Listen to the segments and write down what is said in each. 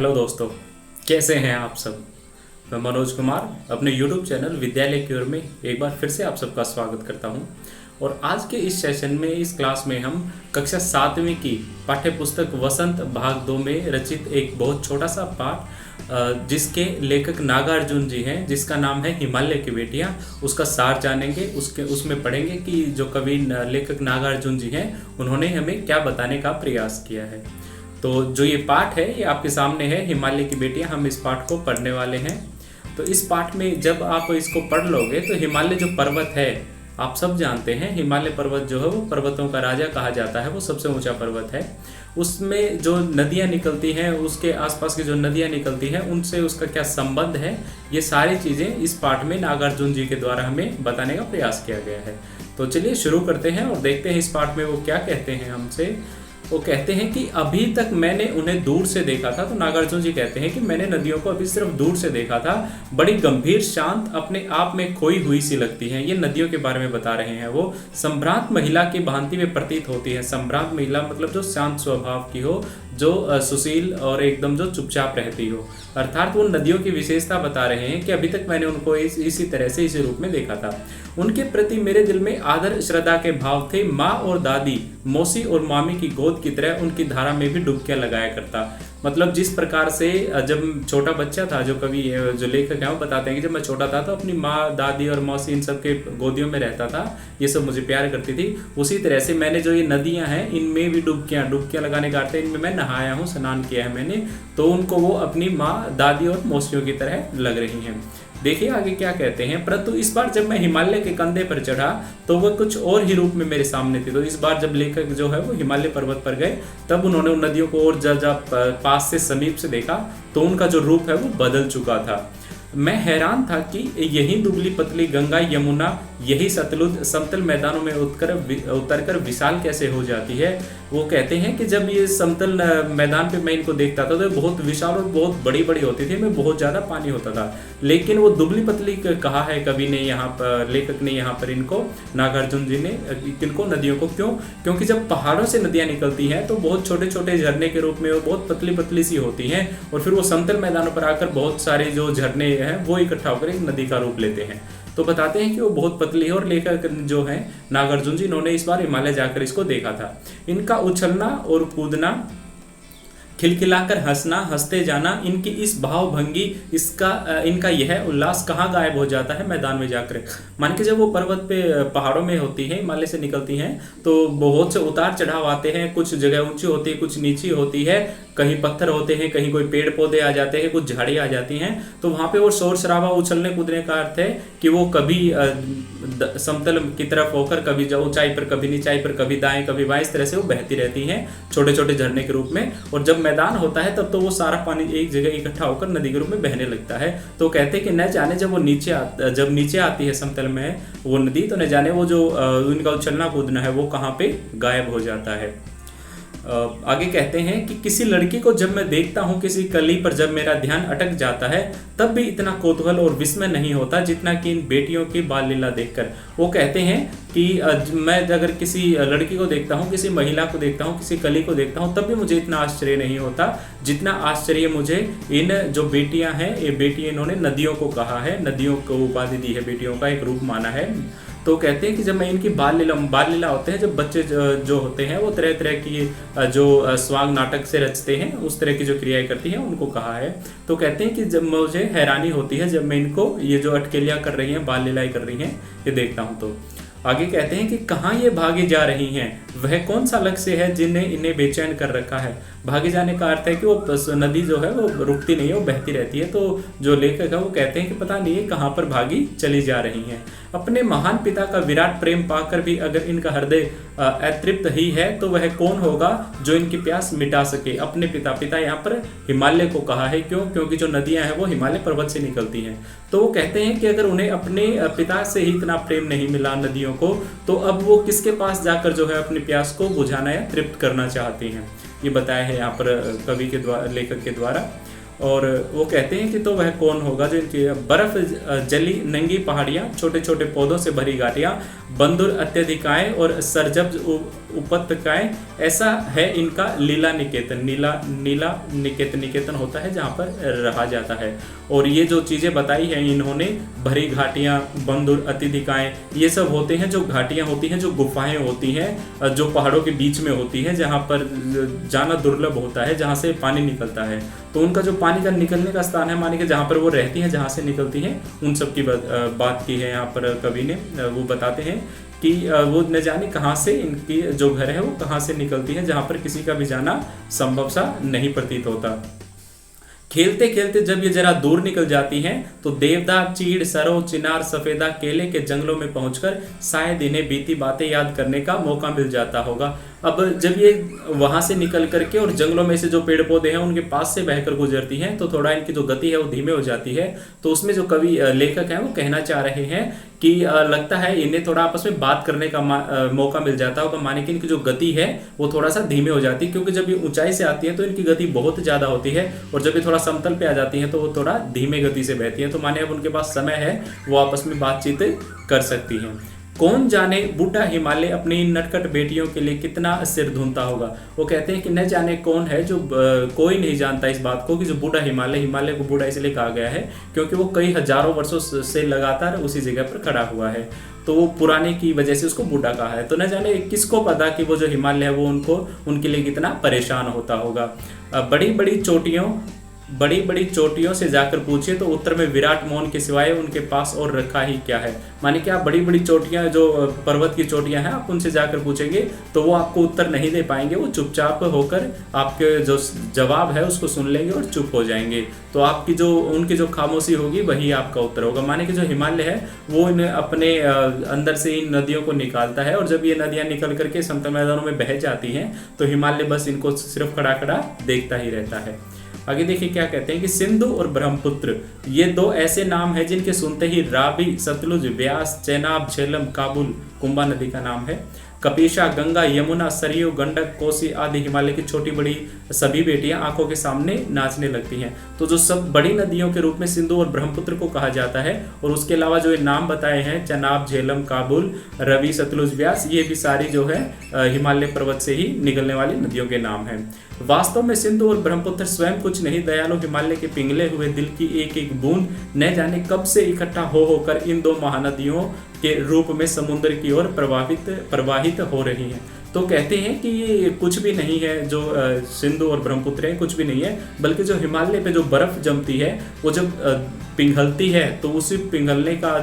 Hello दोस्तों, कैसे हैं आप सब। मैं मनोज कुमार अपने YouTube चैनल विद्यालय की ओर में एक बार फिर से आप सबका स्वागत करता हूं। और आज के इस सेशन में, इस क्लास में हम कक्षा 7वीं की पाठ्य पुस्तक वसंत भाग 2 में रचित एक बहुत छोटा सा पाठ जिसके लेखक नागार्जुन जी हैं, जिसका नाम है हिमालय की बेटियां, उसका सार जानेंगे। उसमें पढ़ेंगे कि जो कवि लेखक नागार्जुन जी हैं उन्होंने हमें क्या बताने का प्रयास किया है। तो जो ये पाठ है ये आपके सामने है, हिमालय की बेटियां। हम इस पाठ को पढ़ने वाले हैं। तो इस पाठ में जब आप इसको पढ़ लोगे तो हिमालय जो पर्वत है, आप सब जानते हैं हिमालय पर्वत जो है वो पर्वतों का राजा कहा जाता है, वो सबसे ऊंचा पर्वत है। उसमें जो नदियां निकलती हैं, उसके आसपास की जो नदियां निकलती हैं, उनसे उसका क्या संबंध है, ये सारी चीज़ें इस पाठ में नागार्जुन जी के द्वारा हमें बताने का प्रयास किया गया है। तो चलिए शुरू करते हैं और देखते हैं इस पाठ में वो क्या कहते हैं हमसे। वो कहते हैं कि अभी तक मैंने उन्हें दूर से देखा था। तो नागार्जुन जी कहते हैं कि मैंने नदियों को अभी सिर्फ दूर से देखा था, बड़ी गंभीर, शांत, अपने आप में खोई हुई सी लगती हैं। ये नदियों के बारे में बता रहे हैं। वो संभ्रांत महिला की भांति में प्रतीत होती है। संभ्रांत महिला मतलब जो शांत स्वभाव की हो, जो सुशील और एकदम जो चुपचाप रहती हो। अर्थात वो नदियों की विशेषता बता रहे हैं कि अभी तक मैंने उनको इसी तरह से, इसी रूप में देखा था। उनके प्रति मेरे दिल में आदर श्रद्धा के भाव थे। माँ और दादी, मौसी और मामी की गोद की तरह उनकी धारा में भी डुबकियां लगाया करता। मतलब जिस प्रकार से जब छोटा बच्चा था, जो कवि जो लेखक हैं वो बताते हैं कि जब मैं छोटा था तो अपनी माँ, दादी और मौसी इन सब के गोदियों में रहता था, ये सब मुझे प्यार करती थी। उसी तरह से मैंने जो ये नदियां हैं इनमें भी डुबकियां लगाने का अर्थ है इनमें मैं नहाया हूँ, स्नान किया है मैंने। तो उनको वो अपनी माँ, दादी और मौसियों की तरह लग रही हैं। देखिए आगे क्या कहते हैं। परंतु इस बार जब मैं हिमालय के कंधे पर चढ़ा तो वह कुछ और ही रूप में मेरे सामने थी। तो इस बार जब लेखक जो है वो हिमालय पर्वत पर गए, तब उन्होंने उन नदियों को और जब पास से, समीप से देखा तो उनका जो रूप है वो बदल चुका था। मैं हैरान था कि यही दुबली पतली गंगा, यमुना, यही सतलुज समतल मैदानों में उतरकर विशाल कैसे हो जाती है। वो कहते हैं कि जब ये समतल मैदान पे मैं इनको देखता था तो ये बहुत विशाल और बहुत बड़ी बड़ी होती थी, में बहुत ज़्यादा पानी होता था। लेकिन वो दुबली पतली कहा है कवि ने यहाँ पर, लेखक ने यहाँ पर इनको, नागार्जुन जी ने इनको नदियों को, क्यों? क्योंकि जब पहाड़ों से नदियाँ निकलती हैं तो बहुत छोटे छोटे झरने के रूप में वो बहुत पतली पतली सी होती हैं, और फिर वो समतल मैदानों पर आकर बहुत सारे जो झरने हैं वो इकट्ठा होकर एक नदी का रूप लेते हैं। तो बताते हैं कि वो बहुत पतली है। और लेखक जो है नागार्जुन जी, इन्होंने इस बार हिमालय जाकर इसको देखा था। इनका उछलना और कूदना, खिलखिलाकर हंसना, हंसते जाना, इनकी इस भावभंगी, इनका यह उल्लास कहाँ गायब हो जाता है मैदान में जाकर। मान के जब वो पर्वत पे, पहाड़ों में होती है, हिमालय से निकलती हैं, तो बहुत से उतार चढ़ाव आते हैं। कुछ जगह ऊंची होती है, कुछ नीची होती है, कहीं पत्थर होते हैं, कहीं कोई पेड़ पौधे आ जाते हैं, कुछ झाड़ी आ जाती हैं। तो वहाँ पे वो शोर शराबा, उछलने कूदने का अर्थ है कि वो कभी समतल की तरफ होकर, कभी ऊंचाई पर, कभी नीचाई पर, कभी दाएं कभी बाएं, इस तरह से वो बहती रहती हैं छोटे छोटे झरने के रूप में। और जब मैदान होता है तब तो वो सारा पानी एक जगह इकट्ठा होकर नदी के रूप में बहने लगता है। तो कहते हैं कि न जाने जब वो नीचे आती है समतल में वो नदी, तो न जाने वो जो उनका उछलना कूदना है वो कहाँ पे गायब हो जाता है। आगे कहते हैं कि किसी लड़की को जब मैं देखता हूँ, किसी कली पर जब मेरा ध्यान अटक जाता है, तब भी इतना कौतूहल और विस्मय नहीं होता जितना कि इन बेटियों की बाल लीला देखकर। वो कहते हैं कि मैं अगर किसी लड़की को देखता हूँ, किसी महिला को देखता हूँ, किसी कली को देखता हूँ, तब भी मुझे इतना आश्चर्य नहीं होता जितना आश्चर्य मुझे इन जो बेटियां हैं, ये बेटियां, इन्होंने नदियों को कहा है, नदियों को उपाधि दी है, बेटियों का एक रूप माना है। तो कहते हैं कि जब मैं इनकी बाल लीला होते हैं, जब बच्चे जो होते हैं वो तरह तरह की जो स्वांग नाटक से रचते हैं, उस तरह की जो क्रियाएं करती हैं उनको कहा है। तो कहते हैं कि जब मुझे हैरानी होती है जब मैं इनको, ये जो अटकेलियाँ कर रही हैं, बाल लीलाएं कर रही हैं, ये देखता हूँ। तो आगे कहते हैं कि कहाँ ये भागे जा रही हैं, वह कौन सा लक्ष्य है जिन्हें इन्हें बेचैन कर रखा है। भागे जाने का अर्थ है कि वो नदी जो है वो रुकती नहीं है, वो बहती रहती है। तो जो लेखक है वो कहते हैं कि पता नहीं है कहाँ पर भागी चली जा रही हैं। अपने महान पिता का विराट प्रेम पाकर भी अगर इनका हृदय अतृप्त ही है, तो वह कौन होगा जो इनकी प्यास मिटा सके। अपने पिता यहाँ पर हिमालय को कहा है, क्यों? क्योंकि जो नदियां हैं वो हिमालय पर्वत से निकलती हैं। तो वो कहते हैं कि अगर उन्हें अपने पिता से ही इतना प्रेम नहीं मिला नदियों को, तो अब वो किसके पास जाकर जो है अपनी प्यास को बुझाना या तृप्त करना चाहती हैं। ये बताया है यहाँ पर कवि के द्वारा, लेखक के द्वारा। और वो कहते हैं कि तो वह कौन होगा जो इनकी बर्फ जली नंगी पहाड़ियाँ, छोटे छोटे पौधों से भरी घाटियाँ, बंदुर अत्यधिकाएं और सरजब्ज उपत्यकाएं, ऐसा है इनका लीला निकेतन। नीला निकेतन, निकेतन होता है जहाँ पर रहा जाता है। और ये जो चीज़ें बताई हैं इन्होंने, भरी घाटियाँ, बंदुर अत्यधिकाएं, ये सब होते हैं जो घाटियाँ होती हैं, जो गुफाएं होती हैं, जो पहाड़ों के बीच में होती हैं, जहाँ पर जाना दुर्लभ होता है, जहाँ से पानी निकलता है। तो उनका जो पानी का निकलने का स्थान है, माने कि जहाँ पर वो रहती हैं, जहाँ से निकलती हैं, उन सब की बात की है यहाँ पर कवि ने। वो बताते हैं कि वो न जाने कहाँ से इनकी जो घर है वो कहाँ से निकलती है, जहाँ पर किसी का भी जाना संभव सा नहीं प्रतीत होता। खेलते खेलते जब ये जरा दूर निकल जाती हैं तो देवदार, चीड़, सरो, चिनार, सफेदा, केले के जंगलों में पहुंचकर शायद इन्हें बीती बातें याद करने का मौका मिल जाता होगा। अब जब ये वहां से निकल करके और जंगलों में से जो पेड़ पौधे हैं उनके पास से बहकर गुजरती हैं तो थोड़ा इनकी जो गति है वो धीमे हो जाती है। तो उसमें जो कवि लेखक हैं वो कहना चाह रहे हैं कि लगता है इन्हें थोड़ा आपस में बात करने का मौका मिल जाता होगा, माने कि इनकी जो गति है वो थोड़ा सा धीमे हो जाती है, क्योंकि जब ये ऊंचाई से आती है तो इनकी गति बहुत ज़्यादा होती है, और जब ये थोड़ा समतल पे आ जाती हैं तो वो थोड़ा धीमे गति से बहती हैं। तो माने अब उनके पास समय है, वो आपस में बातचीत कर सकती हैं। कौन जाने बूढ़ा हिमालय अपनी नटखट बेटियों के लिए कितना सिर धुनता होगा। वो कहते हैं कि न जाने कौन है जो कोई नहीं जानता इस बात को कि जो बूढ़ा हिमालय, हिमालय को बूढ़ा इसलिए कहा गया है क्योंकि वो कई हजारों वर्षों से लगातार उसी जगह पर खड़ा हुआ है, तो वो पुराने की वजह से उसको बूढ़ा कहा है। तो न जाने किसको पता कि वो जो हिमालय है वो उनके लिए कितना परेशान होता होगा। बड़ी बड़ी चोटियों से जाकर पूछिए तो उत्तर में विराट मोहन के सिवाय उनके पास और रखा ही क्या है। माने कि आप बड़ी बड़ी चोटियां, जो पर्वत की चोटियां हैं, आप उनसे जाकर पूछेंगे तो वो आपको उत्तर नहीं दे पाएंगे। वो चुपचाप होकर आपके जो जवाब है उसको सुन लेंगे और चुप हो जाएंगे। तो आपकी जो उनकी जो खामोशी होगी वही आपका उत्तर होगा। माने कि जो हिमालय है वो अपने अंदर से इन नदियों को निकालता है, और जब ये नदियां निकल करके समतल मैदानों में बह जाती हैं तो हिमालय बस इनको सिर्फ खड़ा खड़ा देखता ही रहता है। आगे देखिए क्या कहते हैं कि सिंधु और ब्रह्मपुत्र ये दो ऐसे नाम हैं जिनके सुनते ही रावी, सतलुज, व्यास, चेनाब, झेलम, काबुल कुंभा नदी का नाम है, कपीशा, गंगा, यमुना, सरयू, गंडक, कोसी आदि हिमालय की छोटी बड़ी सभी बेटियां आंखों के सामने नाचने लगती हैं। तो जो सब बड़ी नदियों के रूप में सिंधु और ब्रह्मपुत्र को कहा जाता है, और उसके अलावा जो ये नाम बताए हैं चनाब, झेलम, काबुल, रवि, सतलुज, व्यास, ये भी सारी जो है हिमालय पर्वत से ही निकलने वाली नदियों के नाम हैं। वास्तव में सिंधु और ब्रह्मपुत्र स्वयं कुछ नहीं, दयालु हिमालय के पिघले हुए दिल की एक एक बूंद न जाने कब से इकट्ठा होकर इन दो महानदियों के रूप में समुद्र की ओर प्रवाहित हो रही हैं। तो कहते हैं कि ये कुछ भी नहीं है, जो सिंधु और ब्रह्मपुत्र है कुछ भी नहीं है, बल्कि जो हिमालय पे जो बर्फ जमती है वो जब पिघलती है तो उसी पिघलने का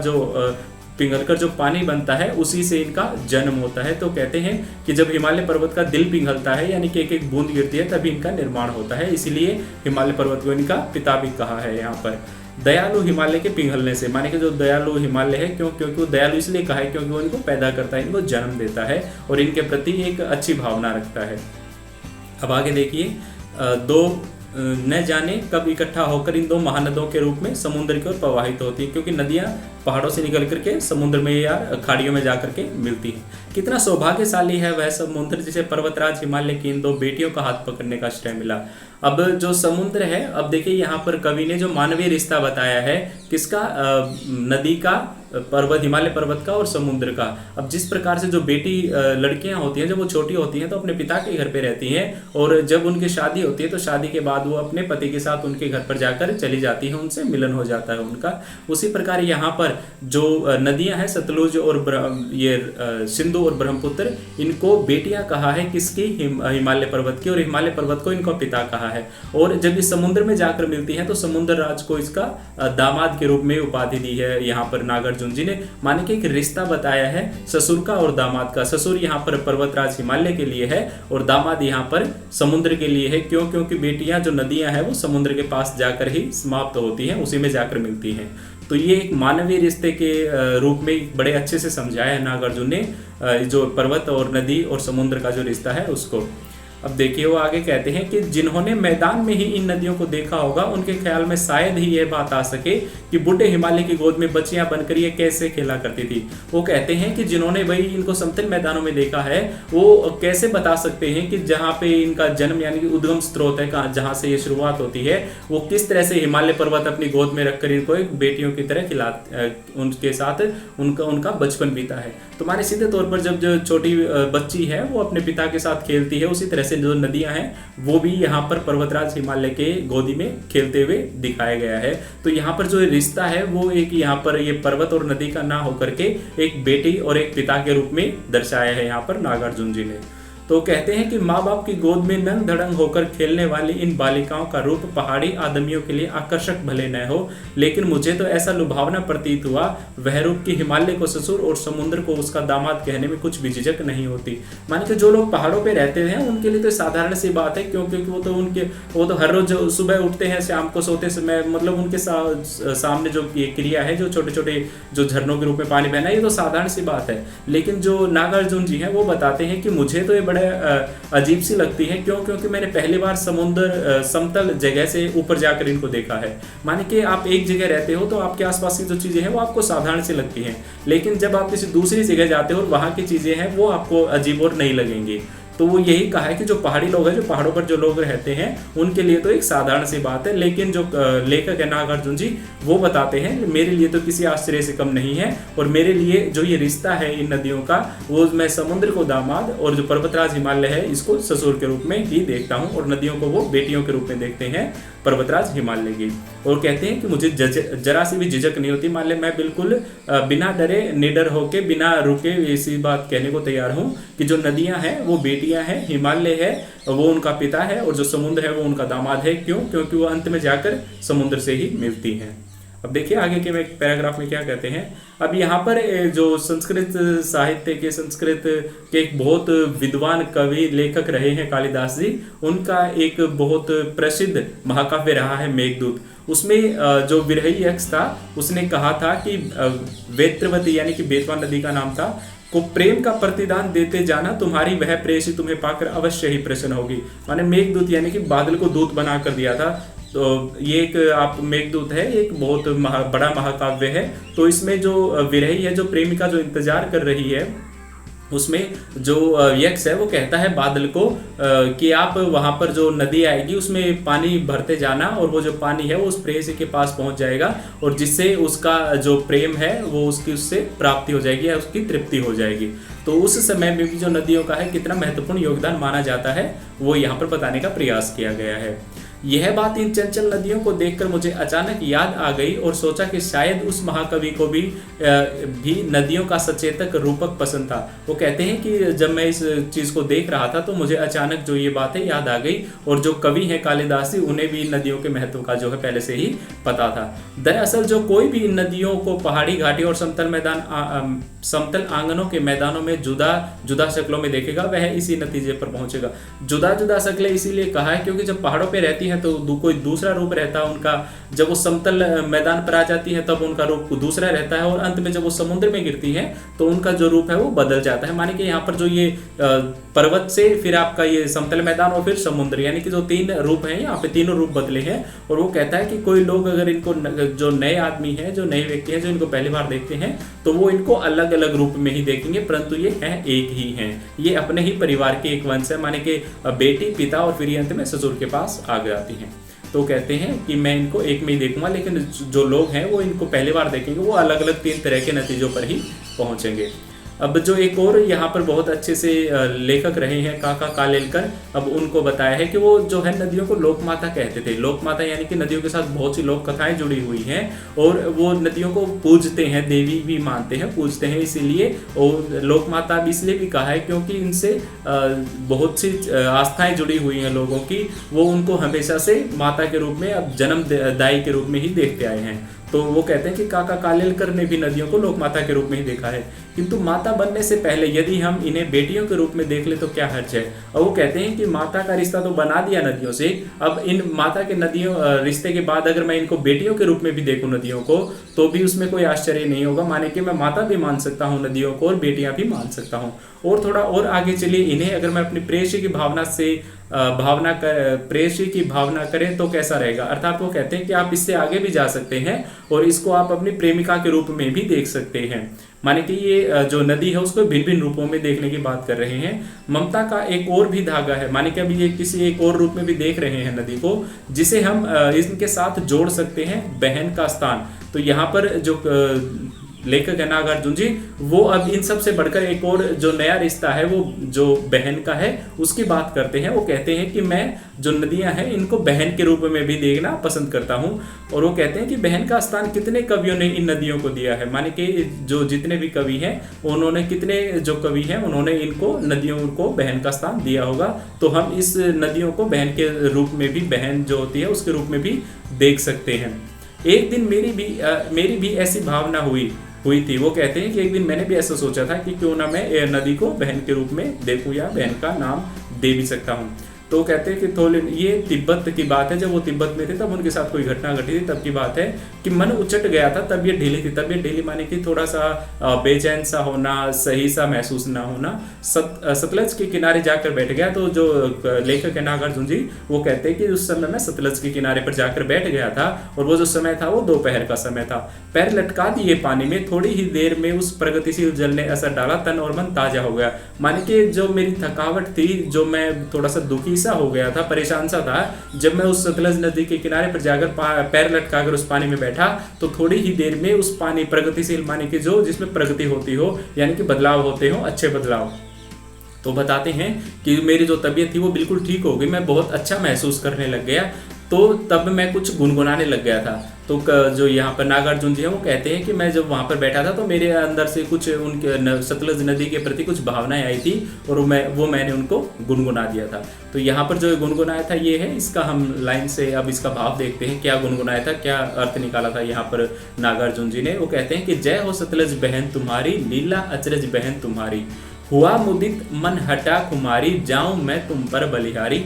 पिघलकर जो पानी बनता है उसी से इनका जन्म होता है। तो कहते हैं कि जब हिमालय पर्वत का दिल पिघलता है, यानी कि एक एक बूंद गिरती है, तभी इनका निर्माण होता है। इसीलिए हिमालय पर्वत को इनका पिता भी कहा है यहाँ पर। दयालु हिमालय के पिघलने से, माने कि जो दयालु हिमालय है क्योंकि वो दयालु इसलिए कहा है क्योंकि वो इनको पैदा करता है, इनको जन्म देता है और इनके प्रति एक अच्छी भावना रखता है। अब आगे देखिए, दो न जाने कब इकट्ठा होकर इन दो महानदों के रूप में समुद्र की ओर प्रवाहित होती है, क्योंकि नदियां पहाड़ों से निकल करके समुद्र में या खाड़ियों में जाकर के मिलती है। कितना सौभाग्यशाली है वह समुद्र जिसे पर्वतराज हिमालय की इन दो बेटियों का हाथ पकड़ने का श्रेय मिला। अब जो समुद्र है, अब देखिए यहाँ पर कवि ने जो मानवीय रिश्ता बताया है, किसका, नदी का, पर्वत, हिमालय पर्वत का और समुद्र का। अब जिस प्रकार से जो बेटी लड़कियां होती हैं जब वो छोटी होती हैं तो अपने पिता के घर पे रहती हैं, और जब उनकी शादी होती है तो शादी के बाद वो अपने पति के साथ उनके घर पर जाकर चली जाती हैं, उनसे मिलन हो जाता है उनका। उसी प्रकार यहाँ पर जो नदियां हैं सतलुज और ये सिंधु और ब्रह्मपुत्र, इनको बेटियां कहा है किसकी, हिमालय पर्वत की, और हिमालय पर्वत को इनको पिता कहा है। और जब ये समुद्र में जाकर मिलती हैं तो समुद्र राज को इसका दामाद के रूप में उपाधि दी है यहाँ पर नागार्जुन जी ने। माने कि एक रिश्ता बताया है ससुर का और दामाद का। ससुर यहाँ पर पर्वतराज हिमालय के लिए है और दामाद यहाँ पर समुद्र के लिए है। क्यों? क्योंकि बेटियां जो नदियां हैं वो समुद्र के पास जाकर ही समाप्त होती हैं, उसी में जाकर मिलती हैं। तो ये एक मानवीय रिश्ते के रूप में बड़े अच्छे से समझाया है नागार्जुन ने, जो पर्वत और नदी और समुद्र का जो रिश्ता है उसको। अब देखिए वो आगे कहते हैं कि जिन्होंने मैदान में ही इन नदियों को देखा होगा उनके ख्याल में शायद ही यह बात आ सके कि बूढ़े हिमालय की गोद में बच्चियां बनकर ये कैसे खेला करती थी। वो कहते हैं कि जिन्होंने भाई इनको समतल मैदानों में देखा है वो कैसे बता सकते हैं कि जहाँ पे इनका जन्म यानी कि उद्गम स्रोत है, जहाँ से ये शुरुआत होती है, वो किस तरह से हिमालय पर्वत अपनी गोद में रखकर इनको एक बेटियों की तरह उनके साथ उनका बचपन बीता है। तो माने सीधे तौर पर जब जो छोटी बच्ची है वो अपने पिता के साथ खेलती है, उसी तरह से जो नदियां हैं वो भी यहाँ पर पर्वतराज हिमालय के गोदी में खेलते हुए दिखाया गया है। तो यहाँ पर जो रिश्ता है वो एक यहाँ पर ये पर्वत और नदी का ना होकर के एक बेटी और एक पिता के रूप में दर्शाया है यहाँ पर नागार्जुन जी ने। तो कहते हैं कि माँ बाप की गोद में नंग धड़ंग होकर खेलने वाली इन बालिकाओं का रूप पहाड़ी आदमियों के लिए आकर्षक भले न हो, लेकिन मुझे तो ऐसा लुभावना प्रतीत हुआ वह रूप की हिमालय को ससुर और समुद्र को उसका दामाद कहने में कुछ भी झिझक नहीं होती। माने कि जो लोग पहाड़ों पे रहते हैं उनके लिए तो साधारण सी बात है, क्योंकि वो तो हर रोज सुबह उठते हैं, शाम को सोते समय, मतलब उनके सामने जो ये क्रिया है, जो छोटे छोटे जो झरनों के रूप में पानी बहना, ये तो साधारण सी बात है। लेकिन जो नागार्जुन जी हैं वो बताते हैं कि मुझे तो ये बड़ा अजीब सी लगती है। क्यों? क्योंकि मैंने पहली बार समुद्र समतल जगह से ऊपर जाकर इनको देखा है। माने कि आप एक जगह रहते हो तो आपके आसपास की जो चीजें हैं वो आपको साधारण सी लगती हैं, लेकिन जब आप किसी दूसरी जगह जाते हो और वहां की चीजें हैं वो आपको अजीब और नहीं लगेंगी। तो वो यही कहा है कि जो पहाड़ी लोग हैं, जो पहाड़ों पर जो लोग रहते हैं, उनके लिए तो एक साधारण सी बात है, लेकिन जो लेखक है नागार्जुन जी वो बताते हैं मेरे लिए तो किसी आश्चर्य से कम नहीं है, और मेरे लिए जो ये रिश्ता है इन नदियों का, वो मैं समुद्र को दामाद और जो पर्वतराज हिमालय है इसको ससुर के रूप में ही देखता हूँ, और नदियों को वो बेटियों के रूप में देखते हैं पर्वतराज हिमालय की। और कहते हैं कि मुझे जरा सी भी झिझक नहीं होती। मान ले मैं बिल्कुल बिना डरे निडर होके बिना रुके ऐसी बात कहने को तैयार हूँ कि जो नदियां हैं वो बेटियां हैं, हिमालय है वो उनका पिता है, और जो समुद्र है वो उनका दामाद है। क्यों? क्योंकि वो अंत में जाकर समुद्र से ही मिलती हैं। अब देखिए आगे के मैं पैराग्राफ में क्या कहते हैं। अब यहाँ पर जो संस्कृत साहित्य के, संस्कृत के एक बहुत विद्वान कवि लेखक रहे हैं कालिदास जी, उनका एक बहुत प्रसिद्ध महाकाव्य रहा है मेघदूत। उसमें जो विरही यक्ष था उसने कहा था कि वेत्रवती यानी कि बेतवा नदी का नाम था, को प्रेम का प्रतिदान देते जाना, तुम्हारी वह प्रेयसी तुम्हें पाकर अवश्य ही प्रसन्न होगी। माने मेघदूत यानी कि बादल को दूत बना कर दिया था। तो ये एक आप मेघदूत है, एक बहुत बड़ा महाकाव्य है। तो इसमें जो विरही है, जो प्रेमिका जो इंतजार कर रही है, उसमें जो यक्ष है वो कहता है बादल को कि आप वहां पर जो नदी आएगी उसमें पानी भरते जाना, और वो जो पानी है वो उस प्रेयसी के पास पहुंच जाएगा, और जिससे उसका जो प्रेम है वो उससे प्राप्ति हो जाएगी या उसकी तृप्ति हो जाएगी। तो उस समय में भी जो नदियों का है कितना महत्वपूर्ण योगदान माना जाता है वो यहाँ पर बताने का प्रयास किया गया है। यह बात इन चंचल नदियों को देखकर मुझे अचानक याद आ गई और सोचा कि शायद उस महाकवि को भी नदियों का सचेतक रूपक पसंद था। वो कहते हैं कि जब मैं इस चीज़ को देख रहा था तो मुझे अचानक जो ये बातें याद आ गई, और जो कवि हैं कालिदास जी उन्हें भी नदियों के महत्व का जो है पहले से ही पता था। दरअसल जो कोई भी इन नदियों को पहाड़ी घाटी और समतल आंगनों के मैदानों में जुदा जुदा शक्लों में देखेगा वह इसी नतीजे पर पहुंचेगा। जुदा जुदा शक्लें इसीलिए कहा है क्योंकि जब पहाड़ों पे रहती हैं तो कोई दूसरा रूप रहता है उनका, जब वो समतल मैदान पर आ जाती है तब उनका रूप दूसरा रहता है, और अंत में जब वो समुद्र में गिरती है तो उनका जो रूप है वो बदल जाता है। माने कि यहाँ पर जो ये पर्वत से फिर आपका ये समतल मैदान और फिर समुद्र, यानी कि जो तीन रूप हैं यहाँ पे तीनों रूप बदले हैं। और वो कहता है कि कोई लोग अगर इनको, जो नए आदमी हैं, जो नए व्यक्ति हैं, जो इनको पहली बार देखते हैं तो वो इनको अलग अलग रूप में ही देखेंगे, परंतु ये हैं एक ही हैं, ये अपने ही परिवार के एक वंश है। माने कि बेटी, पिता और फिर अंत में ससुर के पास आ जाती हैं। तो कहते हैं कि मैं इनको एक में ही देखूंगा, लेकिन जो लोग हैं वो इनको पहली बार देखेंगे वो अलग अलग तीन तरह के नतीजों पर ही पहुंचेंगे। अब जो एक और यहाँ पर बहुत अच्छे से लेखक रहे हैं काका कालेलकर, अब उनको बताया है कि वो जो है नदियों को लोकमाता कहते थे। लोकमाता यानी कि नदियों के साथ बहुत सी लोक कथाएं जुड़ी हुई हैं, और वो नदियों को पूजते हैं, देवी भी मानते हैं, पूजते हैं इसीलिए। और लोकमाता भी इसलिए भी कहा है क्योंकि इनसे बहुत सी आस्थाएं जुड़ी हुई हैं लोगों की, वो उनको हमेशा से माता के रूप में, अब जन्मदायी के रूप में ही देखते आए हैं। तो वो कहते हैं कि काका कालेलकर ने भी नदियों को लोक माता के रूप में ही देखा है, किंतु माता बनने से पहले यदि हम इन्हें बेटियों के रूप में देख ले तो क्या हर्ज है। और वो कहते हैं कि माता का रिश्ता तो बना दिया नदियों से, अब इन माता के नदियों रिश्ते के बाद अगर मैं इनको बेटियों के रूप में भी देखूं नदियों को, तो भी उसमें कोई आश्चर्य नहीं होगा। माने कि मैं माता भी मान सकता हूँ नदियों को और बेटियां भी मान सकता हूँ। और थोड़ा और आगे चलिए, इन्हें अगर मैं अपनी प्रेयसी की भावना से प्रेयसी की भावना करें तो कैसा रहेगा। अर्थात वो कहते हैं कि आप इससे आगे भी जा सकते हैं और इसको आप अपनी प्रेमिका के रूप में भी देख सकते हैं। माने कि ये जो नदी है उसको भिन्न भिन्न रूपों में देखने की बात कर रहे हैं। ममता का एक और भी धागा है, माने कि अभी ये किसी एक और रूप में भी देख रहे हैं नदी को, जिसे हम इनके साथ जोड़ सकते हैं बहन का स्थान। तो यहाँ पर जो लेखक है नागार्जुन जी, वो अब इन सब से बढ़कर एक और जो नया रिश्ता है वो जो बहन का है उसकी बात करते हैं। वो कहते हैं कि मैं जो नदियां हैं इनको बहन के रूप में भी देखना पसंद करता हूं। और वो कहते हैं कि बहन का स्थान कितने कवियों ने इन नदियों को दिया है, माने कि जो जितने भी कवि हैं उन्होंने कितने जो कवि हैं उन्होंने इनको नदियों को बहन का स्थान दिया होगा। तो हम इस नदियों को बहन के रूप में भी, बहन जो होती है उसके रूप में भी देख सकते हैं। एक दिन मेरी भी ऐसी भावना हुई थी। वो कहते हैं कि एक दिन मैंने भी ऐसा सोचा था कि क्यों ना मैं नदी को बहन के रूप में देखूं या बहन का नाम दे भी सकता हूं। तो कहते हैं कि थोड़े, ये तिब्बत की बात है, जब वो तिब्बत में थे तब उनके साथ कोई घटना घटी थी, तब की बात है कि मन उचट गया था, तबीयत ढीली थी। तबीयत ढीली माने कि थोड़ा सा बेचैन सा होना, सही सा महसूस ना होना। सतलज के किनारे जाकर बैठ गया। तो जो लेखक है नागार्जुन जी, वो कहते हैं कि उस समय मैं सतलज के किनारे पर जाकर बैठ गया था और वो जो समय था वो दोपहर का समय था। पैर लटका दिए पानी में, थोड़ी ही देर में उस प्रगतिशील जल ने असर डाला, तन और मन ताजा हो गया। माने कि जो मेरी थकावट थी, जो मैं थोड़ा सा दुखी सा हो गया था, परेशान सा था, जब मैं उस सतलज नदी के किनारे पर जाकर पैर लटकाकर उस पानी में बैठा, तो थोड़ी ही देर में उस पानी प्रगतिशील माने कि जो जिसमें प्रगति होती हो, यानी कि बदलाव होते हो, अच्छे बदलाव। तो बताते हैं कि मेरी जो तबीयत थी वो बिल्कुल ठीक हो गई, मैं बहुत अच्छा महसूस करने लग गया। तो तब मैं कुछ गुनगुनाने लग गया था। तो जो यहाँ पर नागार्जुन जी हैं वो कहते हैं कि मैं जब वहाँ पर बैठा था तो मेरे अंदर से कुछ उनके सतलज नदी के प्रति कुछ भावनाएं आई थी और मैंने उनको गुनगुना दिया था। तो यहाँ पर जो गुनगुनाया था ये है, इसका हम लाइन से अब इसका भाव देखते हैं, क्या गुनगुनाया था, क्या अर्थ निकाला था यहाँ पर नागार्जुन जी ने। वो कहते हैं कि जय हो सतलज बहन तुम्हारी, लीला अचरज बहन तुम्हारी, हुआ मुदित मन हटा कुमारी, जाऊं मैं तुम पर बलिहारी।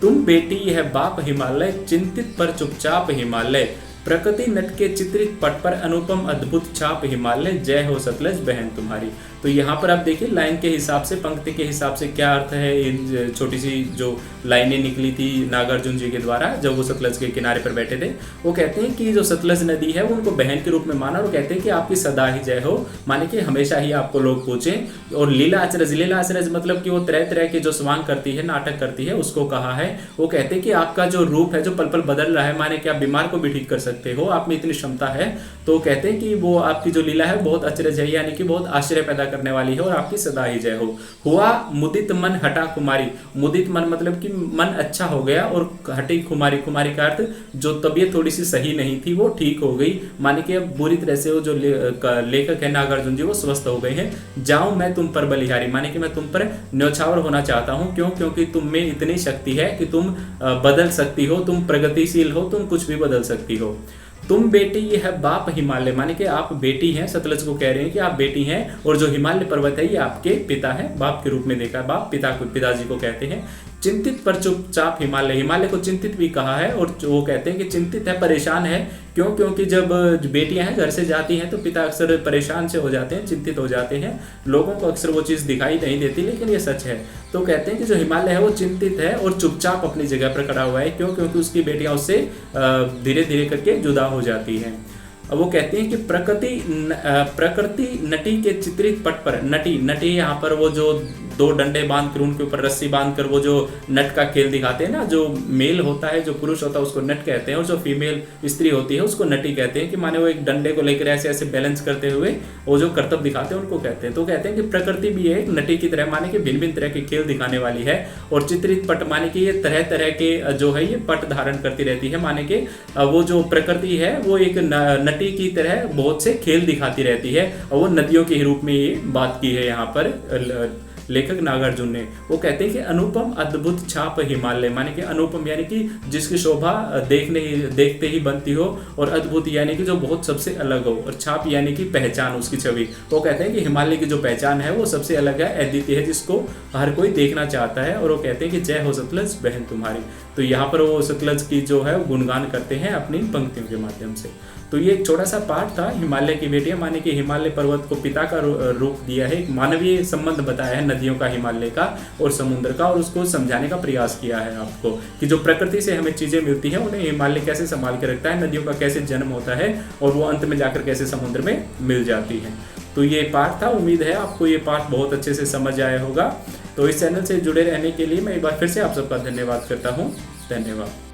तुम बेटी यह बाप हिमालय, चिंतित पर चुपचाप हिमालय, प्रकृति नट के चित्रित पट पर अनुपम अद्भुत छाप हिमालय, जय हो सतलज बहन तुम्हारी। तो यहाँ पर आप देखिए लाइन के हिसाब से, पंक्ति के हिसाब से क्या अर्थ है। इन छोटी सी जो लाइनें निकली थी नागार्जुन जी के द्वारा जब वो सतलज के किनारे पर बैठे थे, वो कहते हैं कि जो सतलज नदी है वो उनको बहन के रूप में माना और कहते हैं कि आपकी सदा ही जय हो, माने कि हमेशा ही आपको लोग पूछें। और लीला अचरज मतलब कि वो तरह तरह के जो स्वांग करती है, नाटक करती है, उसको कहा है। वो कहते हैं कि आपका जो रूप है जो पल पल बदल रहा है, माने कि आप बीमार को भी ठीक कर सकते हो, आप में इतनी क्षमता है। तो कहते हैं कि वो आपकी जो लीला है बहुत अचरज है, यानी कि बहुत आश्चर्य पैदा करने वाली है और आपकी सदा ही जय हो। हुआ मुदित मन हटा कुमारी, मुदित मन मतलब कि मन अच्छा हो गया, और हटी कुमारी, कुमारी का अर्थ जो तबीयत थोड़ी सी सही नहीं थी वो ठीक हो गई, माने कि अब बुरी तरह से वो जो लेखक है नागार्जुन जी वो स्वस्थ हो गए हैं। जाऊं मैं तुम पर बलिहारी, माने कि मैं तुम पर न्यौछावर होना चाहता हूं। क्यों? क्योंकि तुम में इतनी शक्ति है कि तुम बदल सकती हो, तुम प्रगतिशील हो, तुम कुछ भी बदल सकती हो। तुम बेटी ये है बाप हिमालय, माने कि आप बेटी हैं, सतलज को कह रहे हैं कि आप बेटी हैं, और जो हिमालय पर्वत है ये आपके पिता है, बाप के रूप में देखा है, बाप पिताजी को कहते हैं। चिंतित पर चुपचाप हिमालय, हिमालय को चिंतित भी कहा है, और वो कहते हैं कि चिंतित है, परेशान है। क्यों? क्योंकि जब बेटियां हैं घर से जाती हैं तो पिता अक्सर परेशान से हो जाते हैं, चिंतित हो जाते हैं। लोगों को अक्सर वो चीज़ दिखाई नहीं देती, लेकिन ये सच है। तो कहते हैं कि जो हिमालय है वो चिंतित है और चुपचाप अपनी जगह पर खड़ा हुआ है। क्यों? क्योंकि उसकी बेटियां उससे धीरे धीरे करके जुदा हो जाती हैं। अब वो कहते हैं कि प्रकृति नटी के चित्रित पट पर, नटी यहाँ पर वो जो दो डंडे बांधकर उनके ऊपर रस्सी बांधकर वो जो नट का खेल दिखाते हैं ना, जो मेल होता है, जो पुरुष होता है उसको नट कहते हैं, और जो फीमेल स्त्री होती है उसको नटी कहते हैं। कि माने वो एक डंडे को लेकर ऐसे ऐसे बैलेंस करते हुए वो जो करतब दिखाते हैं उनको कहते हैं। तो कहते हैं कि प्रकृति भी एक नटी की तरह, माने कि भिन्न भिन्न तरह के खेल दिखाने वाली है। और चित्रित पट माने कि ये तरह तरह के जो है ये पट धारण करती रहती है, माने कि वो जो प्रकृति है वो एक नटी की तरह बहुत से खेल दिखाती रहती है, और वो नदियों के रूप में ये बात की है यहाँ पर लेखक नागार्जुन ने। वो कहते हैं कि अनुपम अद्भुत छाप हिमालय, माने कि अनुपम यानी कि जिसकी शोभा देखते ही बनती हो, और अद्भुत यानी कि जो बहुत सबसे अलग हो, और छाप यानी कि पहचान, उसकी छवि। वो कहते हैं कि हिमालय की जो पहचान है वो सबसे अलग है, अद्वितीय है, जिसको हर कोई देखना चाहता है। और वो कहते हैं कि जय हो सतलज बहन तुम्हारी। तो यहाँ पर वो सतलज की जो है गुणगान करते हैं अपनी पंक्तियों के माध्यम से। तो ये एक छोटा सा पाठ था हिमालय की बेटियां, माने कि हिमालय पर्वत को पिता का रूप दिया है, एक मानवीय संबंध बताया है नदियों का, हिमालय का और समुद्र का, और उसको समझाने का प्रयास किया है आपको कि जो प्रकृति से हमें चीज़ें मिलती हैं उन्हें हिमालय कैसे संभाल के रखता है, नदियों का कैसे जन्म होता है और वो अंत में जाकर कैसे समुद्र में मिल जाती है। तो ये पाठ था, उम्मीद है आपको ये पाठ बहुत अच्छे से समझ आया होगा। तो इस चैनल से जुड़े रहने के लिए मैं एक बार फिर से आप सबका धन्यवाद करता हूँ। धन्यवाद।